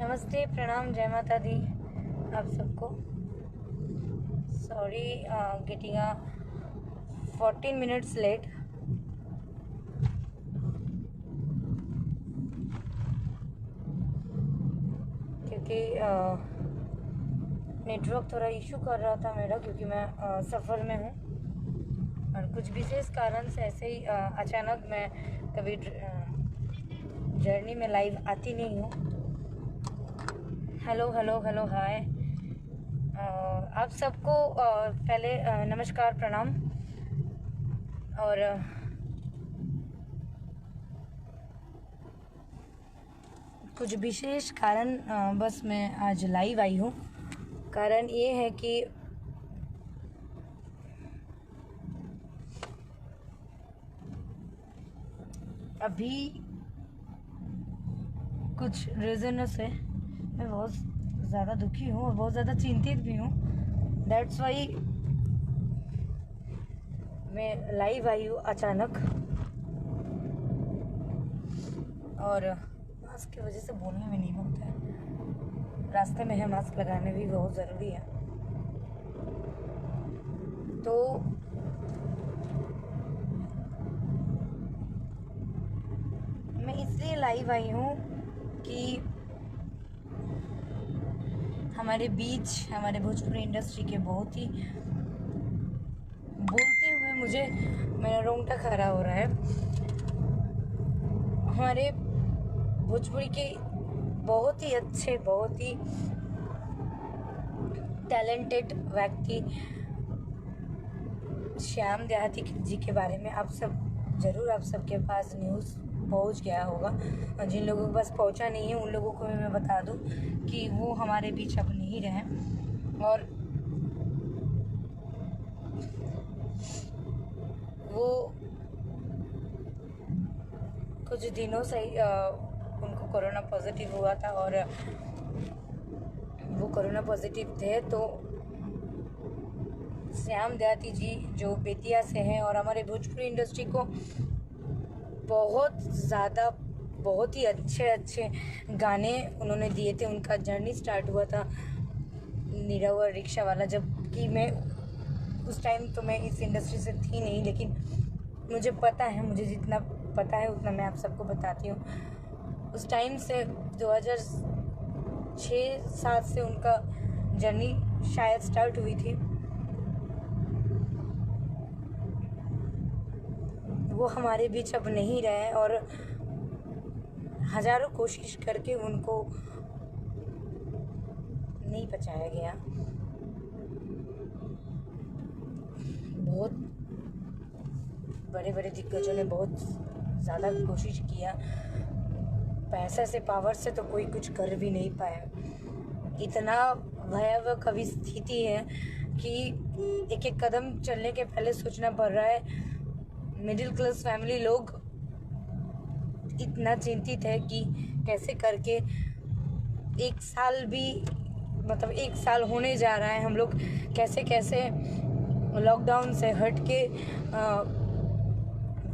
नमस्ते, प्रणाम, जय माता दी आप सबको। Sorry getting 14 minutes late. क्योंकि नेटवर्क थोड़ा इशू कर रहा था मेरा, क्योंकि मैं सफ़र में हूँ और कुछ विशेष कारण से ऐसे ही अचानक मैं कभी जर्नी में लाइव आती नहीं हूँ। हेलो हेलो हेलो हाय आप सबको। पहले नमस्कार, प्रणाम। और कुछ विशेष कारण बस मैं आज लाइव आई हूँ। कारण ये है कि अभी कुछ रीज़न से मैं बहुत ज़्यादा दुखी हूँ और बहुत ज़्यादा चिंतित भी हूँ। दैट्स वाई मैं लाइव आई हूँ अचानक। और मास्क की वजह से बोलने में नहीं होता है, रास्ते में है, मास्क लगाने भी बहुत ज़रूरी है। तो मैं इसलिए लाइव आई हूँ कि हमारे बीच, हमारे भोजपुरी इंडस्ट्री के बहुत ही, बोलते हुए मुझे मेरा रोंगटा खड़ा हो रहा है, हमारे भोजपुरी के बहुत ही अच्छे, बहुत ही टैलेंटेड व्यक्ति श्याम देहाती जी के बारे में आप सबके पास न्यूज़ पहुंच गया होगा। और जिन लोगों के पास पहुंचा नहीं है उन लोगों को भी मैं बता दूं कि वो हमारे बीच अब नहीं रहे। और वो कुछ दिनों से उनको कोरोना पॉजिटिव हुआ था और वो कोरोना पॉजिटिव थे। तो श्याम देहाती जी जो बेतिया से हैं और हमारे भोजपुरी इंडस्ट्री को बहुत ज़्यादा, बहुत ही अच्छे गाने उन्होंने दिए थे। उनका जर्नी स्टार्ट हुआ था नीरव और रिक्शा वाला, जबकि मैं उस टाइम तो मैं इस इंडस्ट्री से थी नहीं, लेकिन मुझे पता है, मुझे जितना पता है उतना मैं आप सबको बताती हूँ। उस टाइम से 2006-07 से उनका जर्नी शायद स्टार्ट हुई थी। वो हमारे बीच अब नहीं रहे और हजारों कोशिश करके उनको नहीं बचाया गया। बहुत बड़े बड़े दिग्गजों ने बहुत ज़्यादा कोशिश किया, पैसा से, पावर से तो कोई कुछ कर भी नहीं पाया। इतना भयावह कभी स्थिति है कि एक एक कदम चलने के पहले सोचना पड़ रहा है। मिडिल क्लास फैमिली लोग इतना चिंतित है कि कैसे करके एक साल भी, मतलब 1 साल होने जा रहा है, हम लोग कैसे कैसे लॉकडाउन से हट के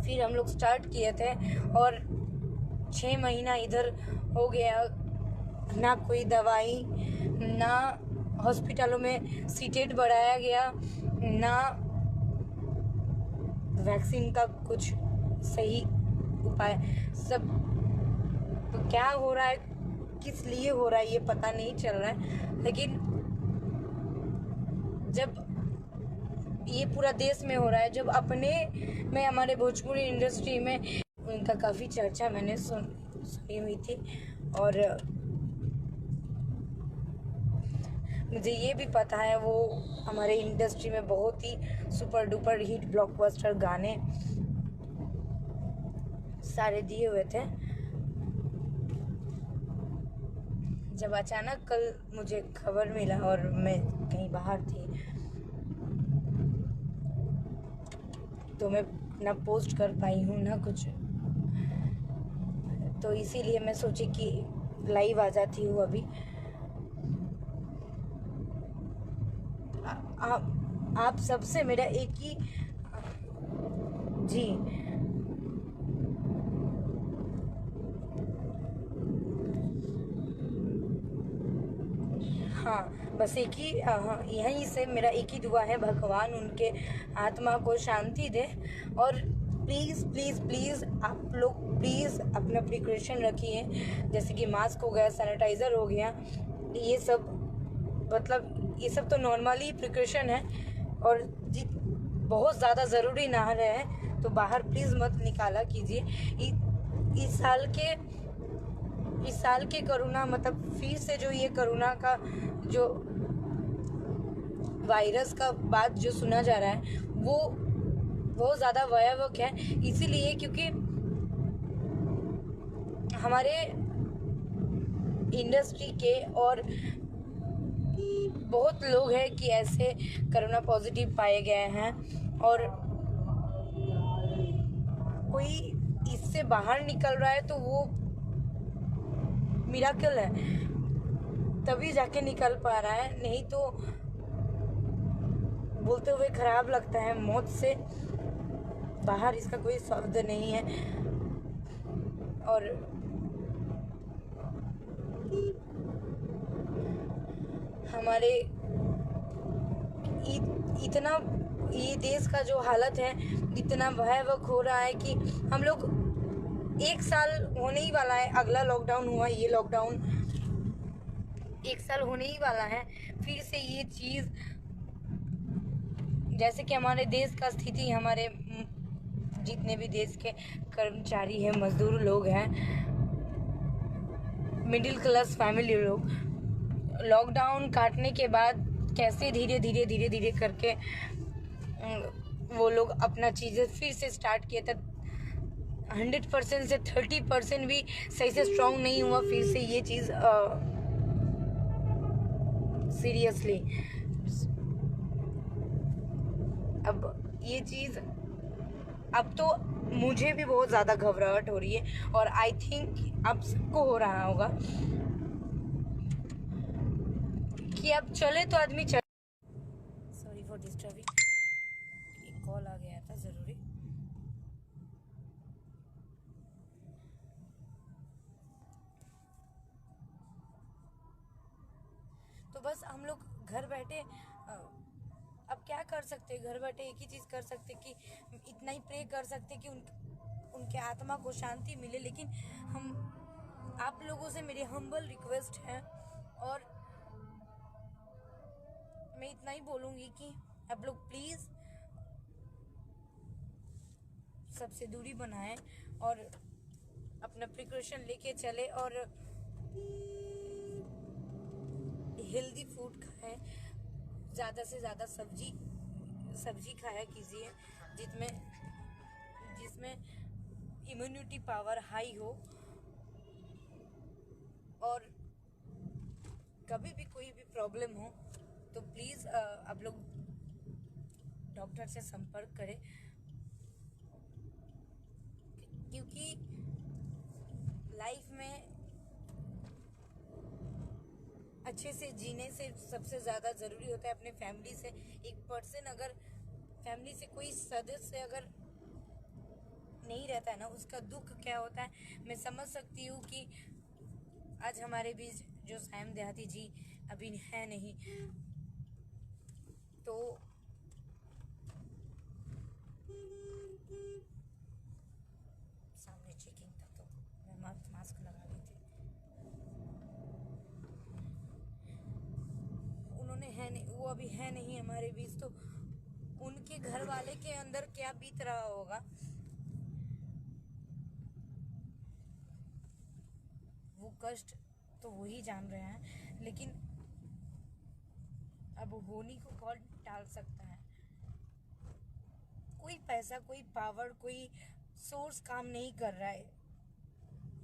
फिर हम लोग स्टार्ट किए थे और 6 महीना इधर हो गया, ना कोई दवाई, ना हॉस्पिटलों में सीटें बढ़ाया गया, ना वैक्सीन का कुछ सही उपाय। सब तो क्या हो रहा है, किस लिए हो रहा है, ये पता नहीं चल रहा है। लेकिन जब ये पूरा देश में हो रहा है, जब अपने में, हमारे भोजपुरी इंडस्ट्री में उनका काफ़ी चर्चा मैंने सुनी हुई थी। और मुझे ये भी पता है वो हमारे इंडस्ट्री में बहुत ही सुपर डुपर हिट ब्लॉकबस्टर गाने सारे दिए हुए थे। जब अचानक कल मुझे खबर मिला और मैं कहीं बाहर थी, तो मैं ना पोस्ट कर पाई हूँ ना कुछ, तो इसीलिए मैं सोची कि लाइव आ जाती हूँ अभी। आप सबसे मेरा एक ही जी, हाँ, बस एक ही यहीं से मेरा एक ही दुआ है, भगवान उनके आत्मा को शांति दे। और प्लीज़ प्लीज़ प्लीज़ आप लोग प्लीज़ अपना प्रिकॉशन रखिए, जैसे कि मास्क हो गया, सैनिटाइज़र हो गया, ये सब मतलब ये सब तो नॉर्मली प्रिकॉशन है। और बहुत ज़्यादा ज़रूरी ना रहे तो बाहर प्लीज़ मत निकाला कीजिए। इस साल के कोरोना मतलब फिर से जो ये कोरोना का जो वायरस का बात जो सुना जा रहा है वो बहुत ज़्यादा भयावह है, इसीलिए क्योंकि हमारे इंडस्ट्री के और बहुत लोग हैं कि ऐसे कोरोना पॉजिटिव पाए गए हैं, और कोई इससे बाहर निकल रहा है तो वो मिराकल है, तभी जाके निकल पा रहा है, नहीं तो बोलते हुए खराब लगता है। मौत से बाहर इसका कोई शब्द नहीं है। और हमारे इतना ये देश का जो हालत है इतना भयावह हो रहा है कि हम लोग 1 साल होने ही वाला है, अगला लॉकडाउन हुआ, ये लॉकडाउन 1 साल होने ही वाला है। फिर से ये चीज़ जैसे कि हमारे देश का स्थिति, हमारे जितने भी देश के कर्मचारी हैं, मजदूर लोग हैं, मिडिल क्लास फैमिली लोग, लॉकडाउन काटने के बाद कैसे धीरे धीरे करके वो लोग अपना चीज़ें फिर से स्टार्ट किए थे। 100% से 30% भी सही से स्ट्रॉन्ग नहीं हुआ फिर से ये चीज़ सीरियसली। अब ये चीज़ अब तो मुझे भी बहुत ज़्यादा घबराहट हो रही है, और आई थिंक आप सबको हो रहा होगा कि अब चले तो आदमी चले। सॉरी फॉर डिस्टर्बिंग, एक कॉल आ गया था ज़रूरी। तो बस हम लोग घर बैठे अब क्या कर सकते, घर बैठे एक ही चीज़ कर सकते कि इतना ही प्रे कर सकते कि उनके आत्मा को शांति मिले। लेकिन हम आप लोगों से मेरी हम्बल रिक्वेस्ट है, और मैं इतना ही बोलूँगी कि आप लोग प्लीज़ सबसे दूरी बनाएं और अपना प्रिकॉशन लेके चले, और हेल्दी फूड खाएं, ज़्यादा से ज़्यादा सब्जी खाया कीजिए जिसमें इम्यूनिटी पावर हाई हो। और कभी भी कोई भी प्रॉब्लम हो तो प्लीज़ आप लोग डॉक्टर से संपर्क करें, क्योंकि लाइफ में अच्छे से जीने से सबसे ज़्यादा ज़रूरी होता है अपने फैमिली से एक पर्सन, अगर फैमिली से कोई सदस्य अगर नहीं रहता है ना, उसका दुख क्या होता है मैं समझ सकती हूँ। कि आज हमारे बीच जो सायम देहाती जी अभी है नहीं, तो सामने चेकिंग था तो मैं मास्क लगा ली थी, उन्होंने है नहीं, वो अभी है नहीं हमारे बीच, तो उनके घर वाले के अंदर क्या बीत रहा होगा वो कष्ट तो वही जान रहे हैं। लेकिन अब होनी को कौन टाल सकता है, कोई पैसा, कोई पावर, कोई सोर्स काम नहीं कर रहा है।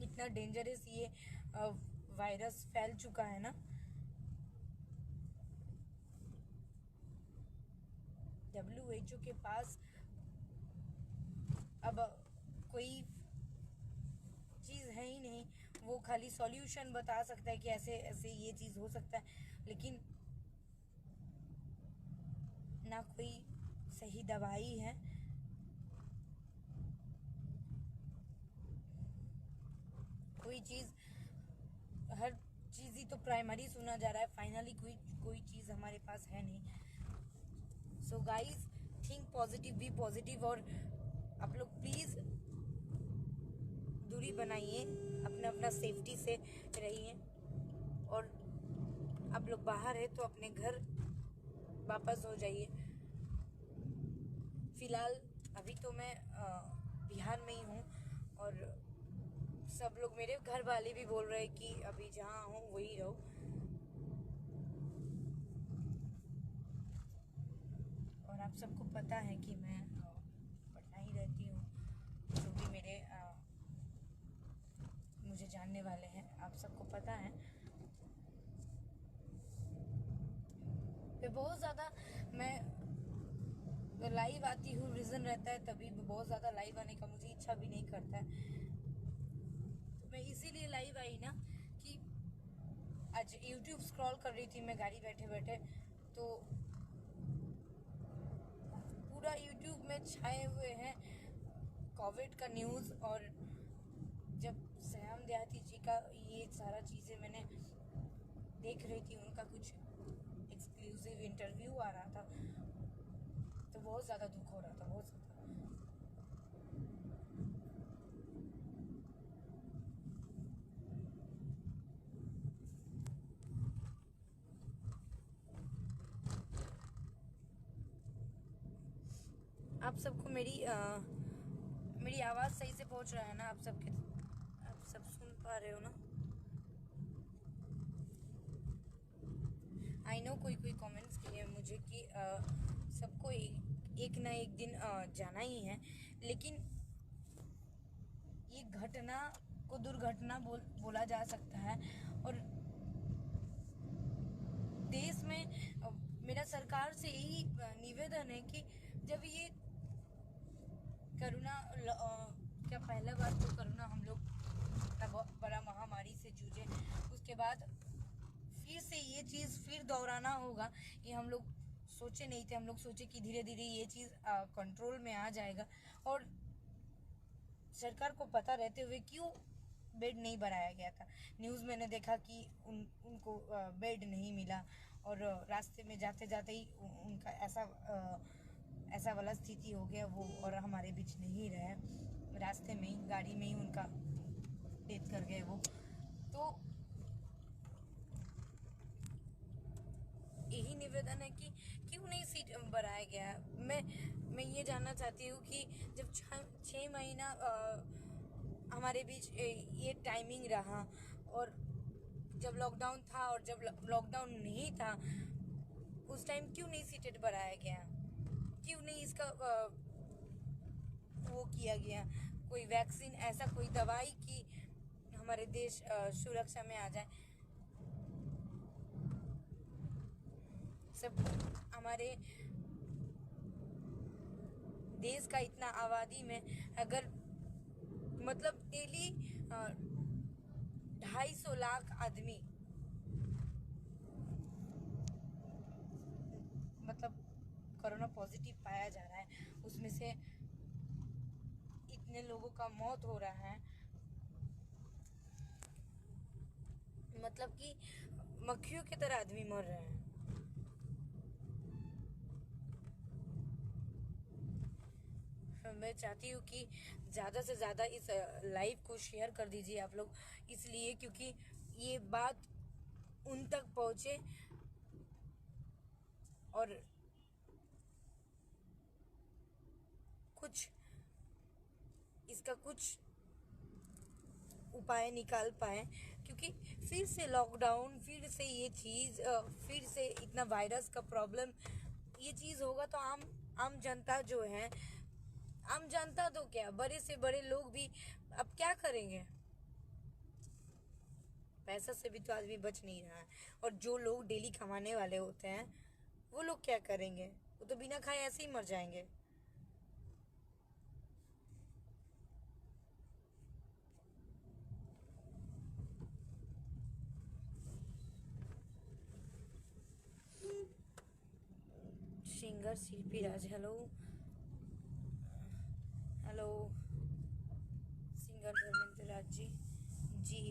इतना डेंजरस ये वायरस फैल चुका है ना। WHO के पास अब कोई चीज़ है ही नहीं, वो खाली सॉल्यूशन बता सकता है कि ऐसे ऐसे ये चीज़ हो सकता है, लेकिन ना कोई सही दवाई है। कोई चीज़ हर चीज़ ही तो प्राइमरी सुना जा रहा है, फाइनली कोई चीज़ हमारे पास है नहीं। So guys, think positive, be positive, और आप लोग प्लीज़ दूरी बनाइए, अपना अपना सेफ्टी से रहिए, और आप लोग बाहर है तो अपने घर वापस हो जाइए। फिलहाल अभी तो मैं बिहार में ही हूँ, और सब लोग, मेरे घर वाले भी बोल रहे हैं कि अभी जहाँ हूँ वही रहो। और आप सबको पता है कि मैं पटना ही रहती हूँ। जो भी मेरे मुझे जानने वाले हैं, आप सबको पता है। बहुत ज़्यादा मैं लाइव आती हूँ, रीज़न रहता है तभी। बहुत ज़्यादा लाइव आने का मुझे इच्छा भी नहीं करता है, तो मैं इसीलिए लाइव आई ना कि आज YouTube स्क्रॉल कर रही थी मैं गाड़ी बैठे बैठे, तो पूरा YouTube में छाए हुए हैं कोविड का न्यूज़। और जब श्याम देहाती जी का ये सारा चीज़ें मैंने देख रही थी, उनका कुछ एक्सक्लूसिव इंटरव्यू आ रहा था, तो बहुत ज़्यादा दुख हो रहा था, बहुत ज़्यादा। आप सबको मेरी आवाज़ सही से पहुंच रहा है ना? आप सब सुन पा रहे हो ना? आई नो कोई कमेंट्स किए मुझे कि सबको एक ना एक दिन जाना ही है, लेकिन ये घटना को दुर्घटना बोला जा सकता है। और देश में मेरा सरकार से यही निवेदन है कि जब ये कोरोना क्या पहला बार तो कोरोना हम लोग इतना बड़ा महामारी से जूझे, उसके बाद फिर से ये चीज़ फिर दोहराना होगा, ये हम लोग सोचे नहीं थे। हम लोग सोचे कि धीरे धीरे ये चीज़ कंट्रोल में आ जाएगा, और सरकार को पता रहते हुए क्यों बेड नहीं बनाया गया था। न्यूज़ मैंने देखा कि उनको बेड नहीं मिला, और रास्ते में जाते जाते ही उनका ऐसा वाला स्थिति हो गया वो, और हमारे बीच नहीं रहे, रास्ते में ही गाड़ी में ही उनका डेथ कर गए वो। तो यही निवेदन है कि क्यों नहीं सीट बढ़ाया गया। मैं ये जानना चाहती हूँ कि जब 6 महीना हमारे बीच ये टाइमिंग रहा, और जब लॉकडाउन था और जब लॉकडाउन नहीं था, उस टाइम क्यों नहीं सीटेड बढ़ाया गया? क्यों नहीं इसका वो किया गया? कोई वैक्सीन, ऐसा कोई दवाई कि हमारे देश सुरक्षा में आ जाए। सब हमारे देश का इतना आबादी में अगर मतलब डेली 250 लाख आदमी मतलब कोरोना पॉजिटिव पाया जा रहा है, उसमें से इतने लोगों का मौत हो रहा है, मतलब कि मक्खियों की तरह आदमी मर रहे हैं। मैं चाहती हूँ कि ज़्यादा से ज़्यादा इस लाइव को शेयर कर दीजिए आप लोग, इसलिए क्योंकि ये बात उन तक पहुँचे और इसका कुछ उपाय निकाल पाए। क्योंकि फिर से लॉकडाउन, फिर से ये चीज़, फिर से इतना वायरस का प्रॉब्लम, ये चीज़ होगा तो आम जनता जो है, आम जनता तो क्या, बड़े से बड़े लोग भी अब क्या करेंगे? पैसा से भी तो आदमी बच नहीं रहा है, और जो लोग डेली कमाने वाले होते हैं वो लोग क्या करेंगे? वो तो बिना खाए ऐसे ही मर जाएंगे। सिंगर शिल्पी राज, hello hello. Singer Dharmendra Raj ji, जी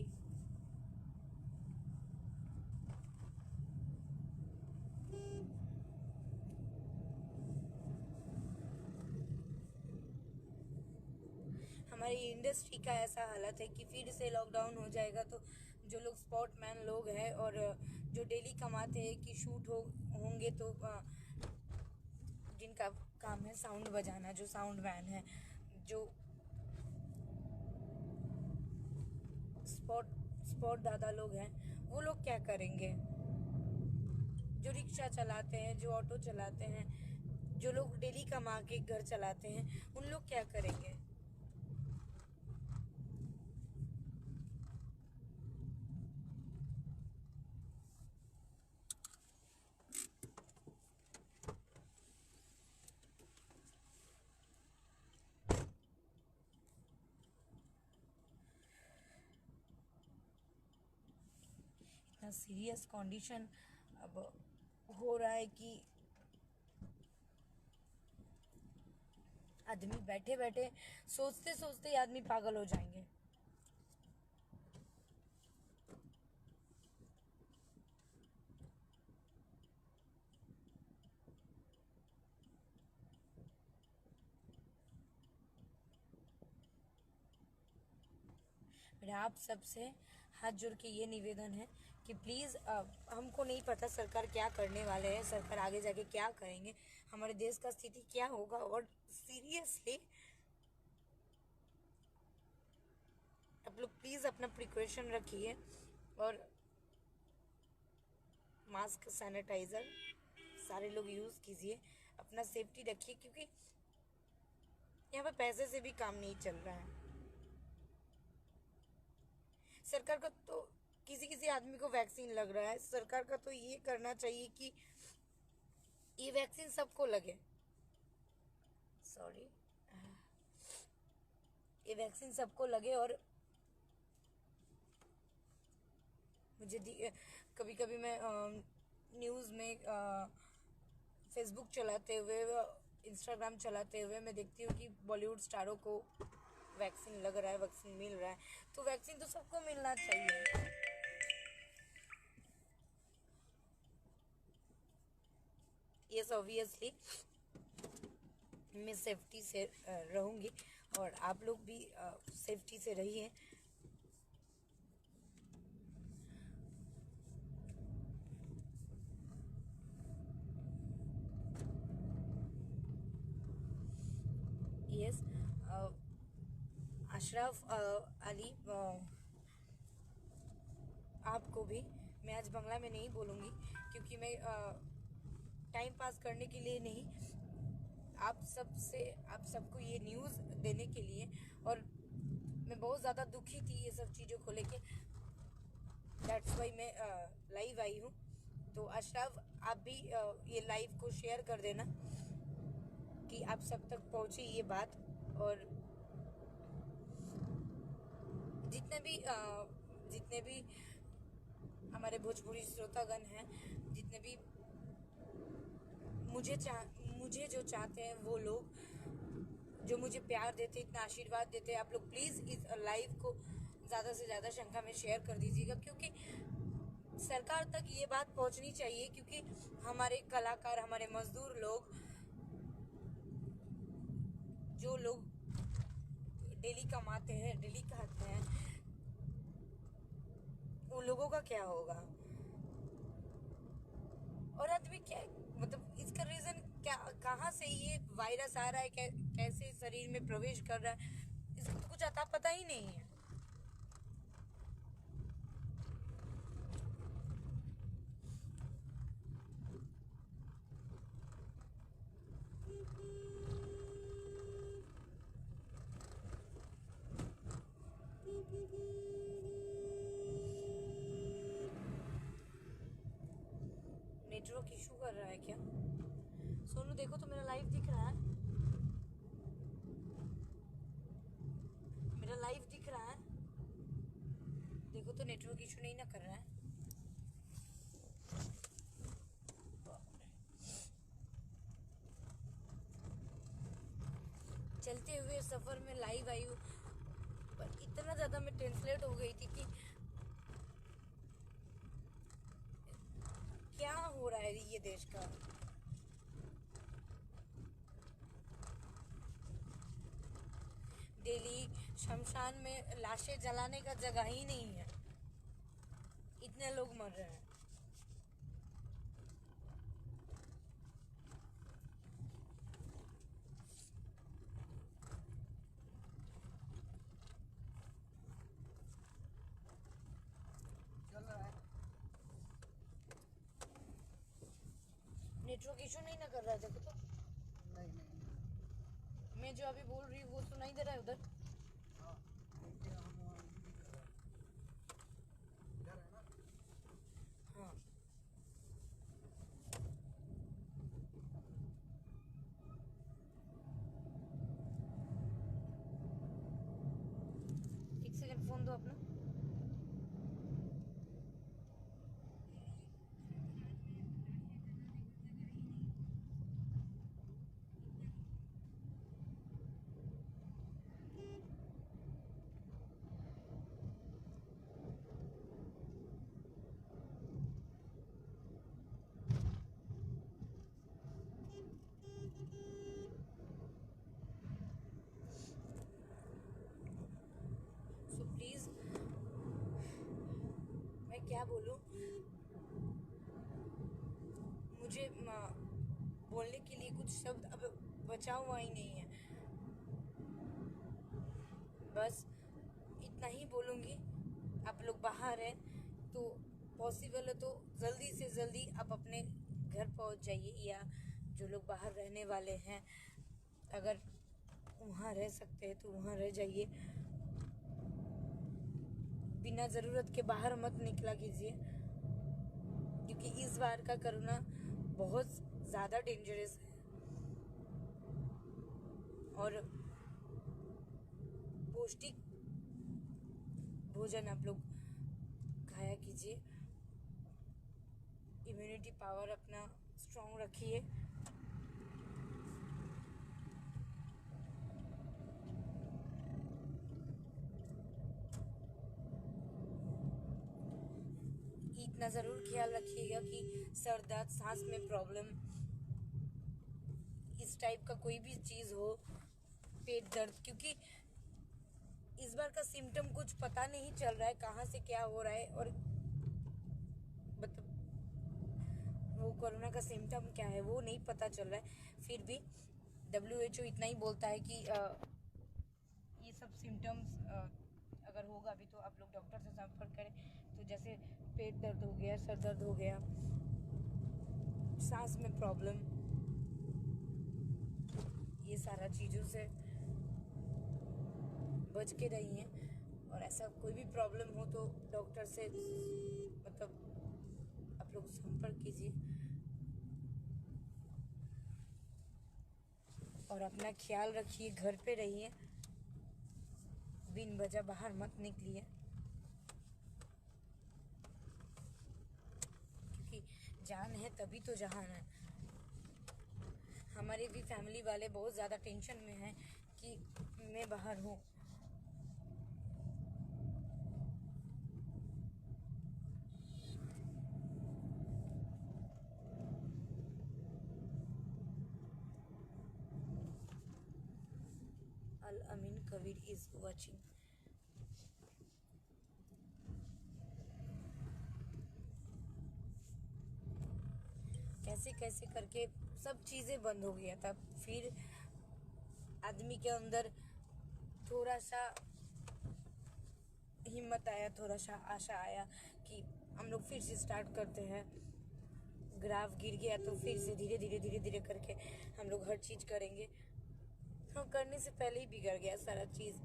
हमारी इंडस्ट्री का ऐसा हालत है कि फिर से लॉकडाउन हो जाएगा तो जो लोग स्पॉटमैन लोग हैं और जो डेली कमाते हैं कि शूट होंगे तो जिनका काम है साउंड बजाना, जो साउंड मैन है, जो स्पॉट दादा लोग हैं, वो लोग क्या करेंगे? जो रिक्शा चलाते हैं, जो ऑटो चलाते हैं, जो लोग डेली कमा के घर चलाते हैं, उन लोग क्या करेंगे? इतना सीरियस कंडीशन अब हो रहा है कि आदमी बैठे बैठे सोचते सोचते आदमी पागल हो जाएंगे। मेरा आप सबसे हाथ जोड़ के ये निवेदन है कि प्लीज़, हमको नहीं पता सरकार क्या करने वाले हैं, सरकार आगे जाके क्या करेंगे, हमारे देश का स्थिति क्या होगा, और सीरियसली आप लोग प्लीज़ अपना प्रिकॉशन रखिए और मास्क, सैनिटाइज़र सारे लोग यूज़ कीजिए, अपना सेफ्टी रखिए, क्योंकि यहाँ पे पैसे से भी काम नहीं चल रहा है। सरकार का तो किसी किसी आदमी को वैक्सीन लग रहा है, सरकार का तो ये करना चाहिए कि ये वैक्सीन सबको लगे। सॉरी, ये वैक्सीन सबको लगे। और मुझे कभी कभी मैं न्यूज़ में, फेसबुक चलाते हुए, इंस्टाग्राम चलाते हुए मैं देखती हूँ कि बॉलीवुड स्टारों को वैक्सीन लग रहा है, वैक्सीन मिल रहा है। तो वैक्सीन तो सबको मिलना चाहिए। यस, ऑब्वियसली मैं सेफ्टी से रहूँगी और आप लोग भी सेफ्टी से रहिए। यस, अशरफ अली, आपको भी मैं आज बांग्ला में नहीं बोलूँगी, क्योंकि मैं टाइम पास करने के लिए नहीं, आप सबको ये न्यूज़ देने के लिए। और मैं बहुत ज़्यादा दुखी थी ये सब चीज़ों को लेके, दैट्स वाई मैं लाइव आई हूँ। तो अशरफ, आप भी ये लाइव को शेयर कर देना कि आप सब तक पहुँचे ये बात। और जितने भी हमारे भोजपुरी श्रोतागण हैं, जितने भी मुझे जो चाहते हैं, वो लोग जो मुझे प्यार देते, इतना आशीर्वाद देते, आप लोग प्लीज़ इस लाइव को ज़्यादा से ज़्यादा संख्या में शेयर कर दीजिएगा, क्योंकि सरकार तक ये बात पहुंचनी चाहिए। क्योंकि हमारे कलाकार, हमारे मजदूर लोग, जो लोग डेली कमाते हैं, डेली खाते हैं, उन लोगों का क्या होगा? और आदमी क्या, मतलब इसका रीजन क्या, कहाँ से ये वायरस आ रहा है, कैसे शरीर में प्रवेश कर रहा है, इसको तो कुछ अता पता ही नहीं है। नेटवर्क इशू कर रहा है क्या? सोनू देखो तो मेरा लाइव दिख रहा है, मेरा लाइव दिख रहा है, देखो तो नेटवर्क इशू नहीं ना कर रहा है। चलते हुए सफर में लाइव आई हूँ, पर इतना ज्यादा मैं टेंसलेट हो गई थी कि क्या हो रहा है ये देश का। डेली शमशान में लाशें जलाने का जगह ही नहीं है, इतने लोग मर रहे हैं। चल रहा है। नेटवर्क इशू नहीं ना कर रहा है देखो तो। नहीं नहीं। मैं जो अभी बोल रही हूँ वो सुनाई दे रहा है उधर? हाँ देखिए, हम वहाँ नहीं कर रहे हैं। इधर है ना। हाँ। एक सेकंड फोन दो अपना। सो प्लीज, मैं क्या बोलूँ, मुझे बोलने के लिए कुछ शब्द अब बचा हुआ ही नहीं है। बस इतना ही बोलूँगी। आप लोग बाहर हैं तो पॉसिबल है तो जल्दी से जल्दी आप अपने घर पहुंच जाइए, या जो लोग बाहर रहने वाले हैं अगर वहाँ रह सकते हैं तो वहाँ रह जाइए। बिना ज़रूरत के बाहर मत निकला कीजिए, क्योंकि इस बार का कोरोना बहुत ज़्यादा डेंजरस है। और पौष्टिक भोजन आप लोग खाया कीजिए। इम्यूनिटी पावर अपना स्ट्रॉन्ग रखिए। इतना ज़रूर ख्याल रखिएगा कि सर दर्द, सांस में प्रॉब्लम, इस टाइप का कोई भी चीज़ हो, पेट दर्द, क्योंकि इस बार का सिम्टम कुछ पता नहीं चल रहा है कहाँ से क्या हो रहा है, और मतलब वो कोरोना का सिम्टम क्या है वो नहीं पता चल रहा है। फिर भी WHO इतना ही बोलता है कि ये सब सिम्टम्स अगर होगा भी तो आप लोग डॉक्टर से संपर्क करें। तो जैसे पेट दर्द हो गया, सर दर्द हो गया, सांस में प्रॉब्लम, ये सारा चीज़ों से बच के रहिए। और ऐसा कोई भी प्रॉब्लम हो तो डॉक्टर से मतलब आप लोग संपर्क कीजिए। और अपना ख्याल रखिए, घर पे रहिए, बिन वजह बाहर मत निकलिए, क्योंकि जान है तभी तो जहान है। हमारे भी फैमिली वाले बहुत ज़्यादा टेंशन में हैं कि मैं बाहर हूँ। अल अमीन कबीर इज वॉचिंग। कैसे कैसे करके सब चीज़ें बंद हो गया था, फिर आदमी के अंदर थोड़ा सा हिम्मत आया, थोड़ा सा आशा आया कि हम लोग फिर से स्टार्ट करते हैं। ग्राफ गिर गया तो फिर से धीरे धीरे धीरे धीरे करके हम लोग हर चीज़ करेंगे। हम करने से पहले ही बिगड़ गया सारा चीज़।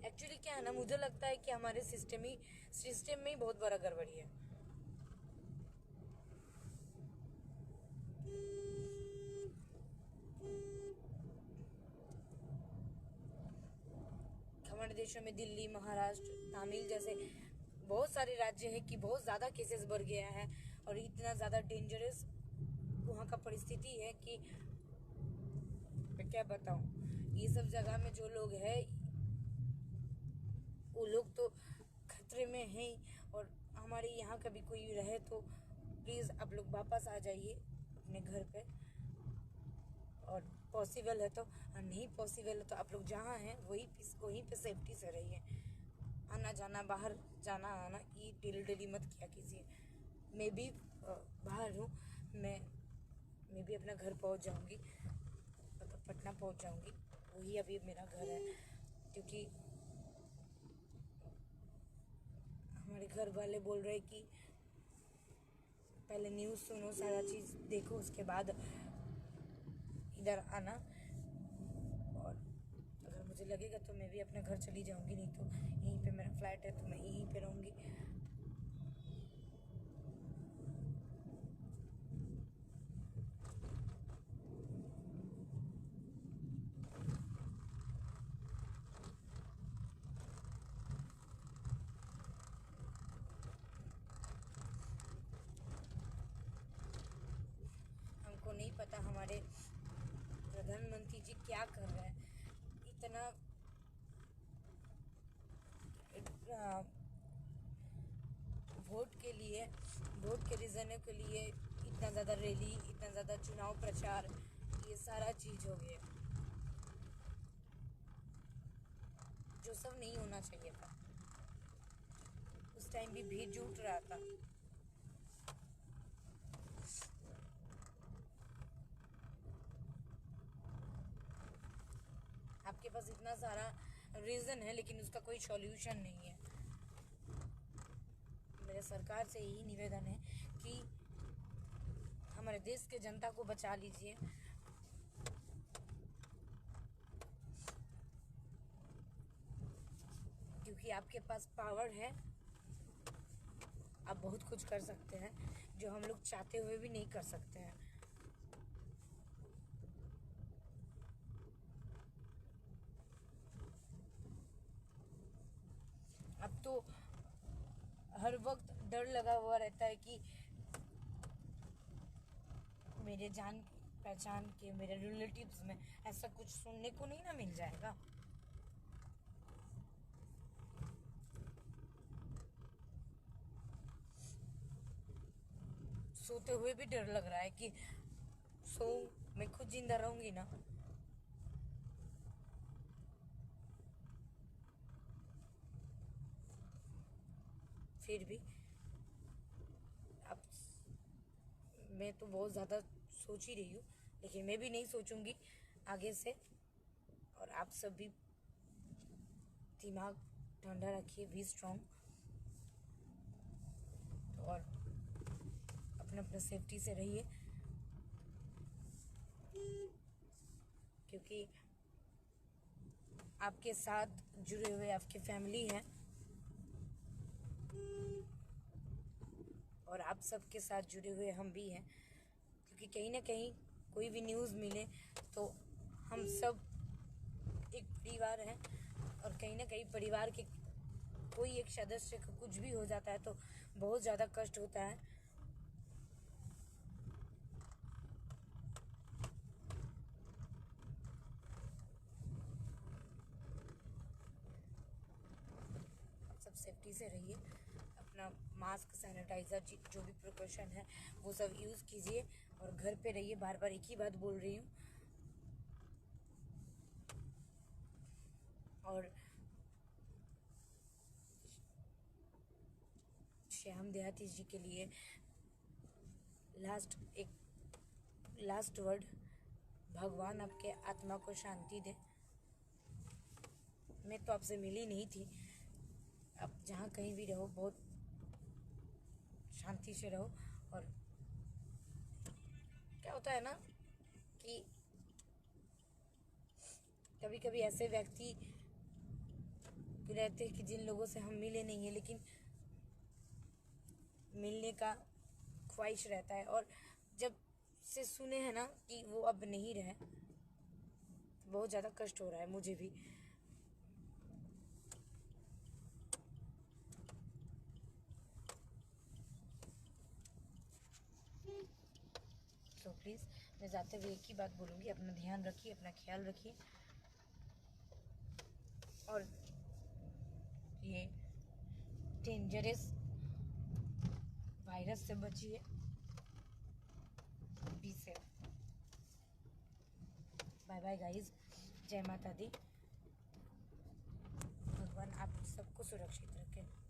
एक्चुअली क्या है ना, मुझे लगता है कि हमारे सिस्टम में ही बहुत बड़ा गड़बड़ी है। हमारे देशों में दिल्ली, महाराष्ट्र, तमिल जैसे बहुत सारे राज्य हैं कि बहुत ज़्यादा केसेस बढ़ गया है, और इतना ज़्यादा डेंजरस वहाँ का परिस्थिति है कि मैं क्या बताऊँ। ये सब जगह में जो लोग हैं वो लोग तो खतरे में हैं, और हमारे यहाँ कभी कोई रहे तो प्लीज़ आप लोग वापस आ जाइए। अपने घर पे, और पॉसिबल है तो, और नहीं पॉसिबल है तो आप लोग जहाँ हैं वहीं पे सेफ्टी से रहिए। आना जाना, बाहर जाना आना ये डेली मत किया कीजिए। मैं भी बाहर हूँ, मैं भी अपना घर पहुँच जाऊँगी, मतलब पटना पहुँच जाऊँगी, वही अभी मेरा घर है। क्योंकि हमारे घर वाले बोल रहे कि पहले न्यूज़ सुनो, सारा चीज़ देखो, उसके बाद इधर आना। और अगर मुझे लगेगा तो मैं भी अपने घर चली जाऊंगी, नहीं तो यहीं पे मेरा फ्लैट है तो मैं यहीं पे रहूंगी। हमको नहीं पता हमारे प्रधानमंत्री जी क्या कर रहे हैं। इतना वोट के रीज़नों के लिए इतना ज़्यादा रैली, इतना ज़्यादा चुनाव प्रचार, ये सारा चीज़ हो गया जो सब नहीं होना चाहिए था। उस टाइम भी भीड़ जुट रहा था। आपके पास इतना सारा रीज़न है लेकिन उसका कोई सॉल्यूशन नहीं है। मेरे सरकार से यही निवेदन है कि हमारे देश के जनता को बचा लीजिए। क्योंकि आपके पास पावर है, आप बहुत कुछ कर सकते हैं जो हम लोग चाहते हुए भी नहीं कर सकते हैं। अब तो हर वक्त डर लगा हुआ रहता है कि मेरे जान पहचान के, मेरे रिलेटिव्स में ऐसा कुछ सुनने को नहीं ना मिल जाएगा। सोते हुए भी डर लग रहा है कि मैं खुद जिंदा रहूंगी ना। फिर भी अब मैं तो बहुत ज़्यादा सोच ही रही हूँ, लेकिन मैं भी नहीं सोचूंगी आगे से। और आप सब भी दिमाग ठंडा रखिए, बी स्ट्रॉन्ग, और अपना अपना सेफ्टी से रहिए। क्योंकि आपके साथ जुड़े हुए आपके फैमिली हैं, और आप सबके साथ जुड़े हुए हम भी हैं। क्योंकि कहीं ना कहीं कोई भी न्यूज़ मिले तो हम सब एक परिवार हैं, और कहीं ना कहीं परिवार के कोई एक सदस्य का कुछ भी हो जाता है तो बहुत ज़्यादा कष्ट होता है। सब सेफ्टी से रहिए, अपना मास्क, सैनिटाइज़र, जो भी प्रिकॉशन है वो सब यूज़ कीजिए, और घर पे रहिए। बार बार एक ही बात बोल रही हूँ। और श्याम देहाती जी के लिए लास्ट वर्ड, भगवान आपके आत्मा को शांति दे। मैं तो आपसे मिली नहीं थी, आप जहाँ कहीं भी रहो बहुत शांति से रहो। और क्या होता है ना कि कभी कभी ऐसे व्यक्ति रहते हैं कि जिन लोगों से हम मिले नहीं हैं, लेकिन मिलने का ख्वाहिश रहता है, और जब से सुने हैं ना कि वो अब नहीं रहे, तो बहुत ज़्यादा कष्ट हो रहा है मुझे भी। तो प्लीज़, मैं जाते हुए एक ही बात बोलूँगी, अपना ध्यान रखिए, अपना ख्याल रखिए, और ये डेंजरस वायरस से बचिए। बी बाय बाय गाइस, जय माता दी। भगवान आप सबको सुरक्षित रखें।